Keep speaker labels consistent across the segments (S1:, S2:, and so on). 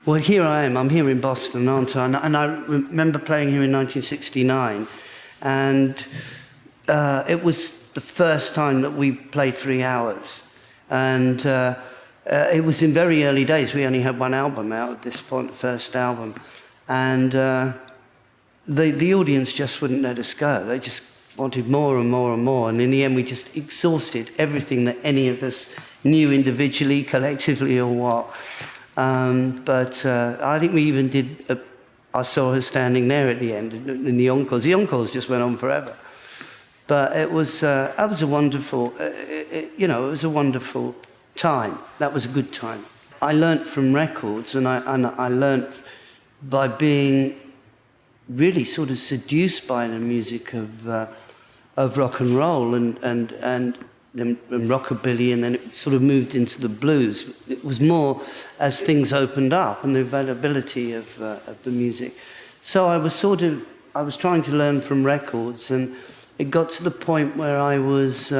S1: Well, here I am. I'm here in Boston, aren't I? And I remember playing here in 1969, and it was the first time that we played 3 hours. And it was in very early days. We only had one album out at this point, the first album. And the audience just wouldn't let us go. They just wanted more and more and more. And in the end, we just exhausted everything that any of us knew individually, collectively, or what. But I think we even did, I saw her standing there at the end in the encores. The encores just went on forever. But it was a wonderful, it was a wonderful time. That was a good time. I learnt from records, and I learnt by being really sort of seduced by the music of rock and roll and rockabilly, and then it sort of moved into the blues. It was more as things opened up and the availability of the music. So I was trying to learn from records, and it got to the point where I was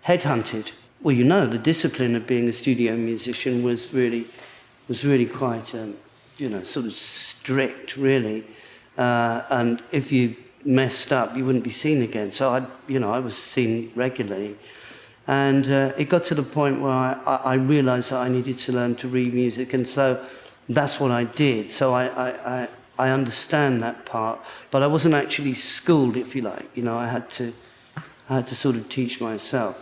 S1: headhunted. Well, the discipline of being a studio musician was really quite, sort of strict, really. And if you messed up, you wouldn't be seen again. So I was seen regularly. And it got to the point where I realized that I needed to learn to read music, and so that's what I did. So I understand that part, but I wasn't actually schooled, if you like. I had to sort of teach myself.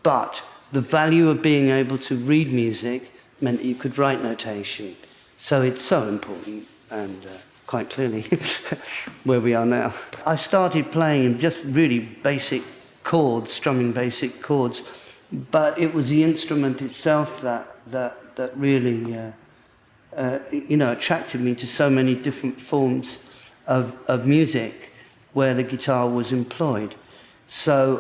S1: But the value of being able to read music meant that you could write notation. So it's so important, and quite clearly where we are now. I started playing just really basic chords, strumming basic chords, but it was the instrument itself that really attracted me to so many different forms of music where the guitar was employed. So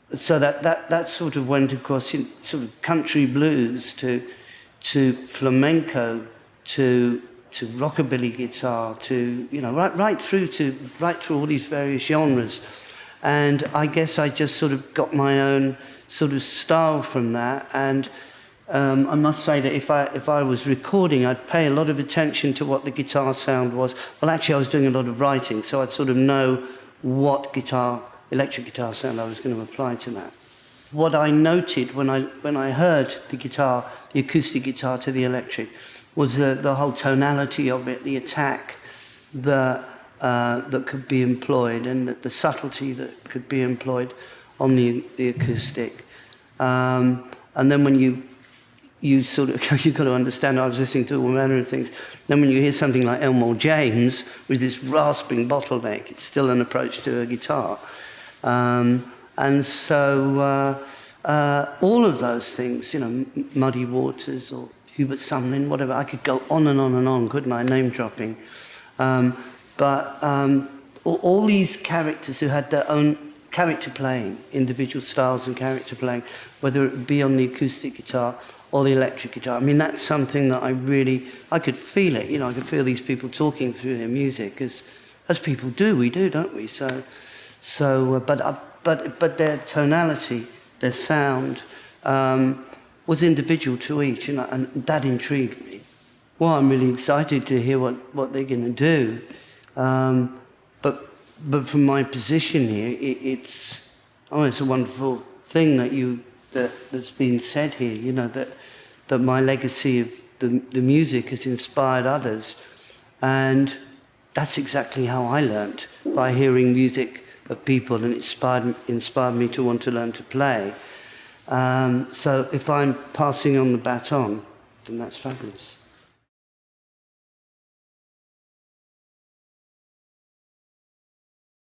S1: that sort of went across sort of country blues to flamenco to rockabilly guitar to right through all these various genres. And I guess I just sort of got my own sort of style from that. And I must say that if I was recording, I'd pay a lot of attention to what the guitar sound was. Well, actually, I was doing a lot of writing, so I'd sort of know what electric guitar sound I was going to apply to that. What I noted when I heard the guitar, the acoustic guitar to the electric, was the whole tonality of it, the attack, that could be employed, and the subtlety that could be employed on the acoustic. And then when you sort of, you've got to understand, I was listening to all manner of things. Then when you hear something like Elmore James with this rasping bottleneck, it's still an approach to a guitar. And so all of those things, Muddy Waters or Hubert Sumlin, whatever, I could go on and on and on, couldn't I, name dropping. But all these characters who had their own character playing, individual styles and character playing, whether it be on the acoustic guitar or the electric guitar. I mean, that's something that I could feel it. I could feel these people talking through their music, as people do. We do, don't we? But their tonality, their sound, was individual to each, and that intrigued me. Well, I'm really excited to hear what they're going to do. But from my position here, it's a wonderful thing that's been said here. That my legacy of the music has inspired others, and that's exactly how I learnt, by hearing music of people, and it inspired me to want to learn to play. So if I'm passing on the baton, then that's fabulous.